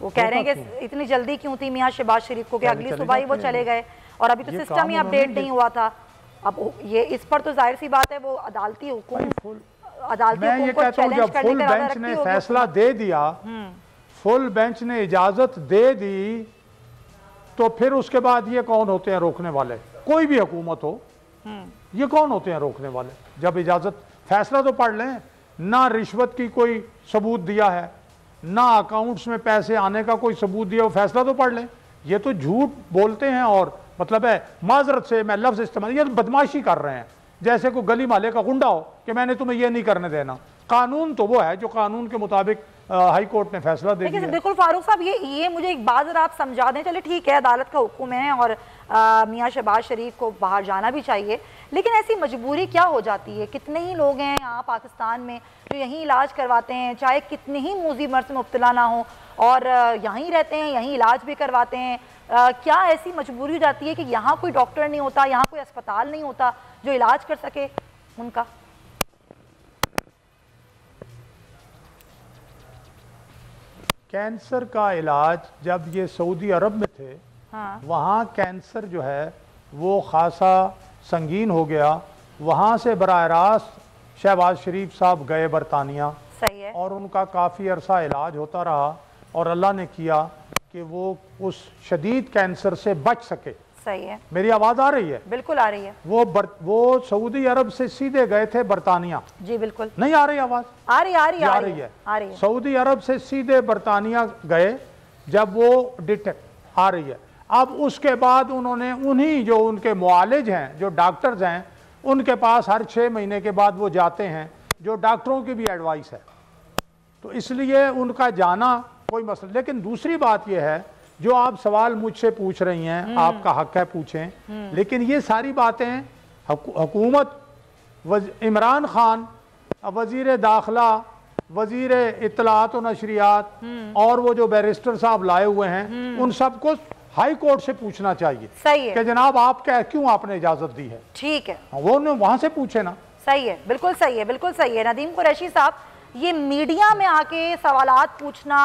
वो कह रहे हैं कि इतनी जल्दी क्यों थी मियां शहबाज शरीफ को कि अगली सुबह ही वो चले गए और अभी तो सिस्टम ही अपडेट नहीं हुआ था। अब ये इस पर तो जाहिर सी बात है वो अदालती हुकुम को चैलेंज करने का बेंच ने फैसला दे दिया, फुल बेंच ने इजाजत दे दी, तो फिर उसके बाद ये कौन होते हैं रोकने वाले? कोई भी हुकूमत हो, ये कौन होते हैं रोकने वाले? जब इजाजत, फैसला तो पढ़ लें, ना रिश्वत की कोई सबूत दिया है, ना अकाउंट्स में पैसे आने का कोई सबूत दिया, वो फैसला तो पढ़ लें। ये तो झूठ बोलते हैं और मतलब है माजरत से मैं लफ्ज इस्तेमाल, ये तो बदमाशी कर रहे हैं, जैसे कोई गली माले का गुंडा हो कि मैंने तुम्हें ये नहीं करने देना। कानून तो वो है जो कानून के मुताबिक हाई कोर्ट ने फैसला दे दिया। बिल्कुल फारूक साहब, ये मुझे एक बात जरा आप समझा दें। चले ठीक है, अदालत का हुक्म है और मियां शहबाज शरीफ को बाहर जाना भी चाहिए, लेकिन ऐसी मजबूरी क्या हो जाती है? कितने ही लोग हैं यहाँ पाकिस्तान में जो यहीं इलाज करवाते हैं, चाहे कितने ही मूजी मर्ज में मुब्तला ना हो, और यहीं रहते हैं, यहीं इलाज भी करवाते हैं। क्या ऐसी मजबूरी हो जाती है कि यहाँ कोई डॉक्टर नहीं होता, यहाँ कोई अस्पताल नहीं होता जो इलाज कर सके उनका? कैंसर का इलाज जब ये सऊदी अरब में थे, हाँ, वहाँ कैंसर जो है वो खासा संगीन हो गया। वहाँ से बराह रास्त शहबाज शरीफ साहब गए बरतानिया, सही है, और उनका काफ़ी अरसा इलाज होता रहा और अल्लाह ने किया कि वो उस शदीद कैंसर से बच सके। सही है, मेरी आवाज़ आ रही है? बिल्कुल आ रही है। वो सऊदी अरब से सीधे गए थे बरतानिया। जी बिल्कुल। नहीं आ रही आवाज़? आ रही है। सऊदी अरब से सीधे बरतानिया गए जब वो डिटेक्ट आ रही है। अब उसके बाद उन्होंने उन्हीं जो उनके मुआलिज हैं, जो डॉक्टर्स हैं, उनके पास हर 6 महीने के बाद वो जाते हैं, जो डॉक्टरों की भी एडवाइस है, तो इसलिए उनका जाना कोई मसला। लेकिन दूसरी बात यह है, जो आप सवाल मुझसे पूछ रही हैं, आपका हक है पूछें, लेकिन ये सारी बातें हुकूमत, इमरान खान, वजीर दाखिला, वजीर इत्तलात और नशरियात और वो जो बैरिस्टर साहब लाए हुए हैं, उन सबको हाई कोर्ट से पूछना चाहिए। सही है कि जनाब आप क्या, क्यों आपने इजाजत दी है? ठीक है, वो वहां से पूछे ना। सही है, बिल्कुल सही है, बिल्कुल सही है। नदीम कुरैशी साहब, ये मीडिया में आके सवालात पूछना,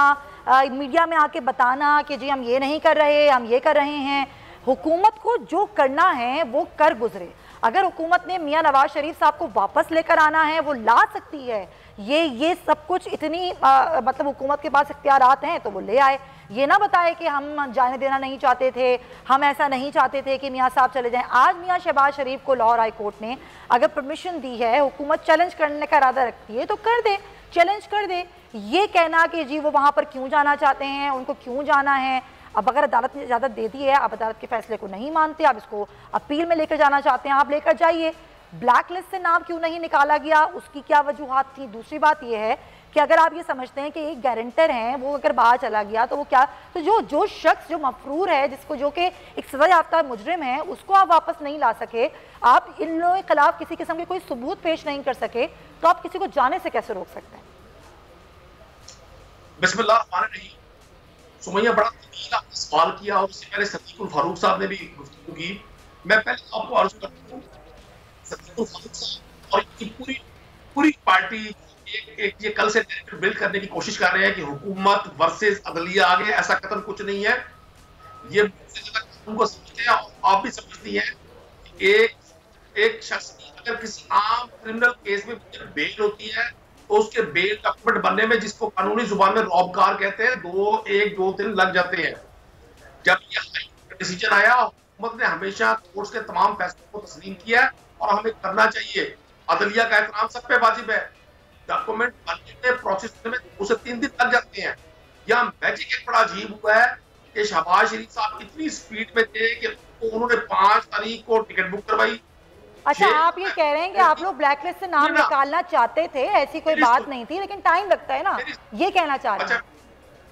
मीडिया में आके बताना कि जी हम ये नहीं कर रहे, हम ये कर रहे हैं, हुकूमत को जो करना है वो कर गुजरे। अगर हुकूमत ने मियां नवाज शरीफ साहब को वापस लेकर आना है, वो ला सकती है। ये सब कुछ इतनी मतलब हुकूमत के पास इख्तियारात हैं तो वो ले आए। ये ना बताए कि हम जाने देना नहीं चाहते थे, हम ऐसा नहीं चाहते थे कि मियां साहब चले जाएं। आज मियां शहबाज शरीफ को लाहौर हाई कोर्ट ने अगर परमिशन दी है, हुकूमत चैलेंज करने का इरादा रखती है तो कर दे, चैलेंज कर दे। ये कहना कि जी वो वहाँ पर क्यों जाना चाहते हैं, उनको क्यों जाना है, अब अगर अदालत ने इजाज़त दे दी है, आप अदालत के फैसले को नहीं मानते, आप इसको अपील में लेकर जाना चाहते हैं, आप लेकर जाइए। ब्लैक लिस्ट से नाम क्यों नहीं निकाला गया, उसकी क्या वजूहात थी? दूसरी बात यह है कि अगर आप ये समझते हैं कि एक गारंटर हैं, वो अगर बाहर चला गया तो वो क्या, तो जो शख्स जो मफरूर है, जिसको जो कि एक सजा याफ्ता मुजरिम है, उसको आप वापस नहीं ला सके, आप इन लोगों के खिलाफ किसी किस्म के कोई सबूत पेश नहीं कर सके, तो आप किसी को जाने से कैसे रोक सकते हैं? बिस्मिल्लाह रहमान रहीम। सुमैया, बड़ा तवील आपने सवाल किया और उससे पहले सदीकुल फारूक साहब ने भी गुफ्तगू की। मैं पहले आपको अर्ज करता हूँ, सदीकुल फारूक साहब और इनकी पूरी पार्टी एक ये कल से नैरेटिव बिल्ड करने की कोशिश कर रहे हैं कि हुकूमत वर्सेस अदलिया आगे, ऐसा कतन कुछ नहीं है। ये कानून को समझते हैं और आप भी समझती हैं कि एक शख्स की अगर किसी आम क्रिमिनल केस में बेल होती है तो उसके बेल डॉक्यूमेंट बनने में, जिसको कानूनी जुबान में रौबकार कहते हैं, 2 दिन लग जाते हैं। जब ये हाई कोर्ट डिसीजन आया, हुकूमत ने हमेशा कोर्ट के तमाम फैसलों को तस्लीम किया है और हमें करना चाहिए। अदलिया का एहतराम सब पे वाजिब है। डॉक्यूमेंट बनने में, प्रोसेस में 2 से 3 दिन लग जाते हैं। यहाँ मैजिक एक बड़ा अजीब हुआ है कि शहबाज शरीफ साहब इतनी स्पीड में थे कि उन्होंने 5 तारीख को टिकट बुक करवाई। अच्छा, आप ये कह रहे हैं कि आप लोग ब्लैक लिस्ट से नाम निकालना चाहते थे, ऐसी कोई बात नहीं थी, लेकिन टाइम लगता है ना, ये कहना चाह रहे हैं?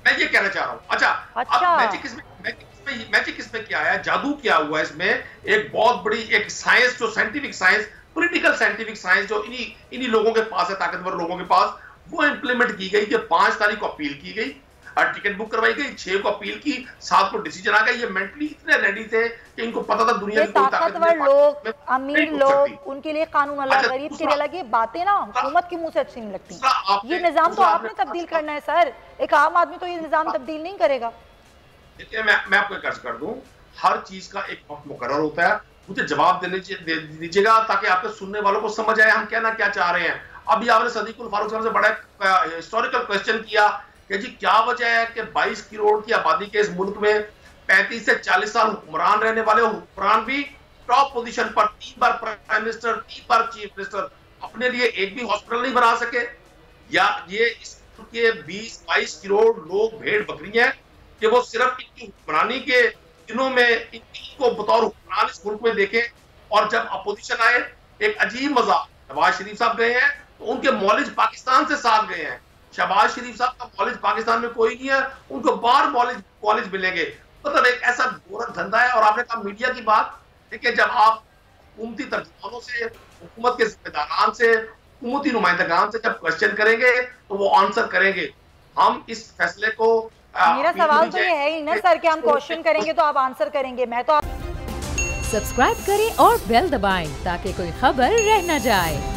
मैं ये कहना चाह रहा हूँ। अच्छा, मैजिक इसमें क्या है, जादू क्या हुआ इसमें? एक बहुत बड़ी एक साइंस, जो scientific science, political scientific science जो इन्हीं लोगों के पास है, ताकतवर लोगों के पास, वो इंप्लीमेंट की गई कि 5 तारीख को अपील की गई। टिकट बुक करवाई गई, 6 को अपील की, 7 को डिसीजन आ गया। ये मेंटली इतने रेडी थे कि इनको पता था दुनिया की कोई ताकतवर लोग, अमीर लोग, उनके लिए कानून अलग, गरीब के लिए अलग। ये बातें ना हुकूमत के मुंह से अच्छी नहीं लगती। ये निजाम तो आपने तब्दील करना है सर, एक आम आदमी तो ये निजाम तब्दील नहीं करेगा। देखिए मैं आपको एक अर्ज कर दूं, हर चीज का एक वक्त मुकर्रर होता है। मुझे जवाब दीजिएगा ताकि आपके सुनने वालों को समझ आए हम कहना क्या चाह रहे हैं। अभी आपने सदीकुल फारूक साहब से बड़ा हिस्टोरिकल क्वेश्चन किया कि जी क्या वजह है कि 22 करोड़ की आबादी के इस मुल्क में 35 से 40 साल हुक्मरान रहने वाले हुक्मरान भी टॉप पोजीशन पर 3 बार प्राइम मिनिस्टर, 3 बार चीफ मिनिस्टर, अपने लिए एक भी हॉस्पिटल नहीं बना सके। या ये इसके 20-22 करोड़ लोग भेड़ बकरी हैं कि वो सिर्फ इनकी हुक्मरानी के दिनों में इनको बतौर हुक्मरान इस मुल्क में देखें। और जब अपोजिशन आए, एक अजीब मजाक, शहबाज शरीफ साहब गए हैं तो उनके मौलिज पाकिस्तान से साथ गए हैं। शहबाज शरीफ साहब का मौलिज पाकिस्तान में कोई नहीं है, उनको बाहर मौलिज मिलेंगे। मतलब एक ऐसा गोरख धंधा है। और आपने कहा मीडिया की बात, देखिए जब आप हुकूमती तर्जुमानों से, हुकूमत के जिम्मेदारान से, हुकूमती नुमाइंदगान से जब क्वेश्चन करेंगे तो वो आंसर करेंगे। हम इस फैसले को, मेरा सवाल तो ये है ही ना सर कि हम क्वेश्चन करेंगे तो आप आंसर करेंगे। मैं तो सब्सक्राइब करें और बेल दबाएं ताकि कोई खबर रह न जाए।